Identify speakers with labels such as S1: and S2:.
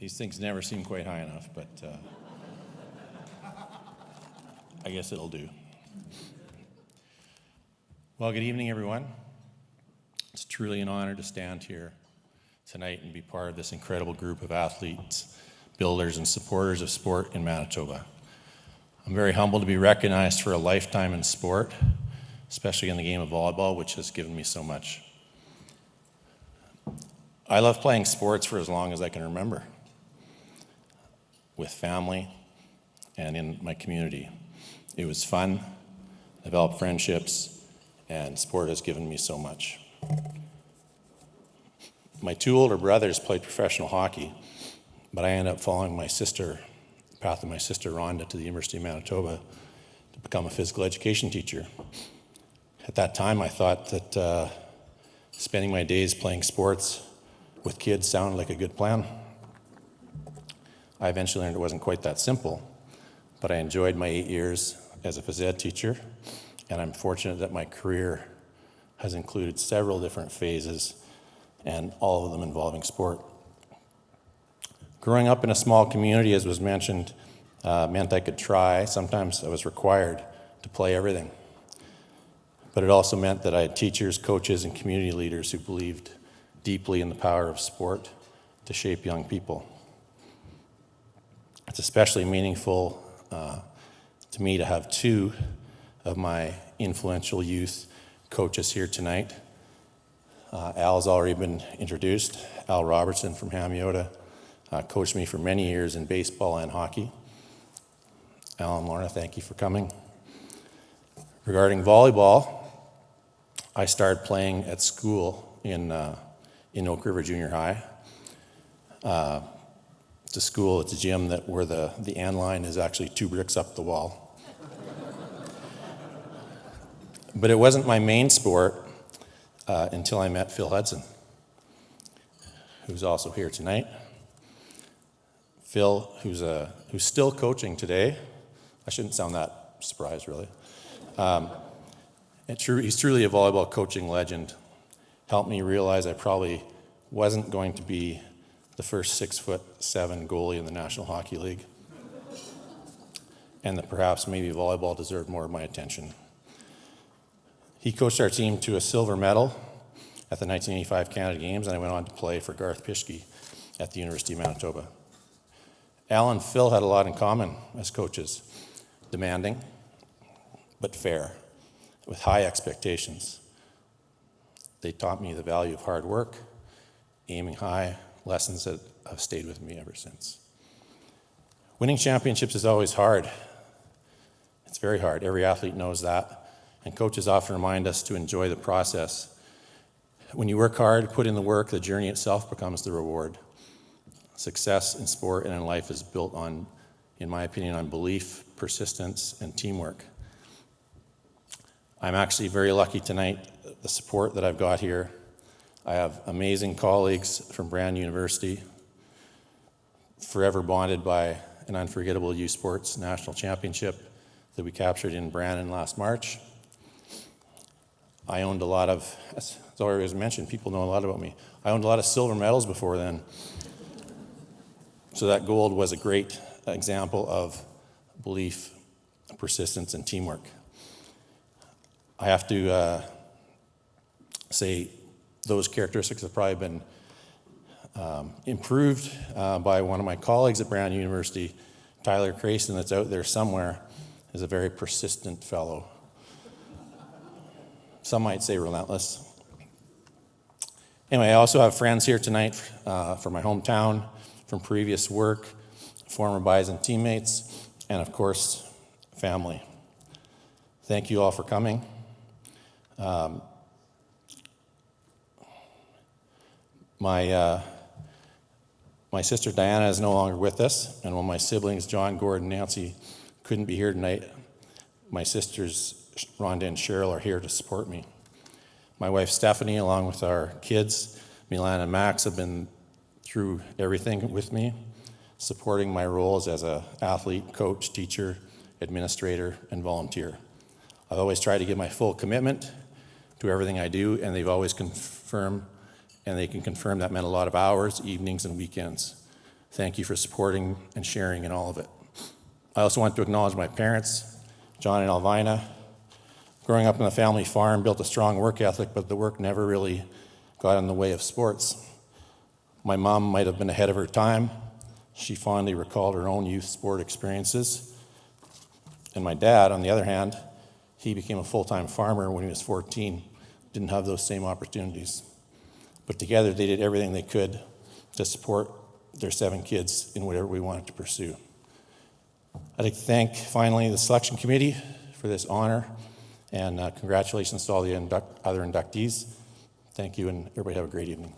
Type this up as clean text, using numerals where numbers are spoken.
S1: These things never seem quite high enough, but I guess it'll do. Well, good evening, everyone. It's truly an honor to stand here tonight and be part of this incredible group of athletes, builders, and supporters of sport in Manitoba. I'm very humbled to be recognized for a lifetime in sport, especially in the game of volleyball, which has given me so much. I love playing sports for as long as I can remember, with family and in my community. It was fun, developed friendships, and sport has given me so much. My two older brothers played professional hockey, but I ended up following the path of my sister Rhonda to the University of Manitoba to become a physical education teacher. At that time, I thought that spending my days playing sports with kids sounded like a good plan. I eventually learned it wasn't quite that simple, but I enjoyed my 8 years as a phys ed teacher, and I'm fortunate that my career has included several different phases, and all of them involving sport. Growing up in a small community, as was mentioned, meant I could try. Sometimes I was required to play everything. But it also meant that I had teachers, coaches, and community leaders who believed deeply in the power of sport to shape young people. It's especially meaningful to me to have two of my influential youth coaches here tonight. Al's already been introduced. Al Robertson from Hamiota coached me for many years in baseball and hockey. Al and Lorna, thank you for coming. Regarding volleyball, I started playing at school in Oak River Junior High. It's a school, it's a gym where the end line is actually 2 bricks up the wall. But it wasn't my main sport until I met Phil Hudson, who's also here tonight. Phil, who's still coaching today. I shouldn't sound that surprised, really. He's truly a volleyball coaching legend. Helped me realize I probably wasn't going to be the first 6'7" goalie in the National Hockey League, and that perhaps maybe volleyball deserved more of my attention. He coached our team to a silver medal at the 1985 Canada Games, and I went on to play for Garth Pischke at the University of Manitoba. Al and Phil had a lot in common as coaches: demanding, but fair, with high expectations. They taught me the value of hard work, aiming high, lessons that have stayed with me ever since. Winning championships is always hard. It's very hard. Every athlete knows that. And coaches often remind us to enjoy the process. When you work hard, put in the work, the journey itself becomes the reward. Success in sport and in life is built on, in my opinion, on belief, persistence, and teamwork. I'm actually very lucky tonight, the support that I've got here. I have amazing colleagues from Brand University, forever bonded by an unforgettable youth sports national championship that we captured in Brandon last March. I owned a lot of, as already was mentioned, people know a lot about me. I owned a lot of silver medals before then. So that gold was a great example of belief, persistence, and teamwork. I have to say those characteristics have probably been improved by one of my colleagues at Brown University. Tyler Crayson, that's out there somewhere, is a very persistent fellow. Some might say relentless. Anyway, I also have friends here tonight from my hometown, from previous work, former Bison teammates, and of course, family. Thank you all for coming. My sister Diana is no longer with us, and while my siblings John, Gordon, and Nancy couldn't be here tonight, my sisters Rhonda and Cheryl are here to support me. My wife Stephanie, along with our kids Milan and Max, have been through everything with me, supporting my roles as an athlete, coach, teacher, administrator, and volunteer. I've always tried to give my full commitment to everything I do, and they've always confirmed, and they can confirm that meant a lot of hours, evenings, and weekends. Thank you for supporting and sharing in all of it. I also want to acknowledge my parents, John and Elvina. Growing up on a family farm, built a strong work ethic, but the work never really got in the way of sports. My mom might have been ahead of her time. She fondly recalled her own youth sport experiences. And my dad, on the other hand, he became a full-time farmer when he was 14. Didn't have those same opportunities. But together they did everything they could to support their 7 kids in whatever we wanted to pursue. I'd like to thank, finally, the selection committee for this honor, and congratulations to all the other inductees. Thank you, and everybody have a great evening.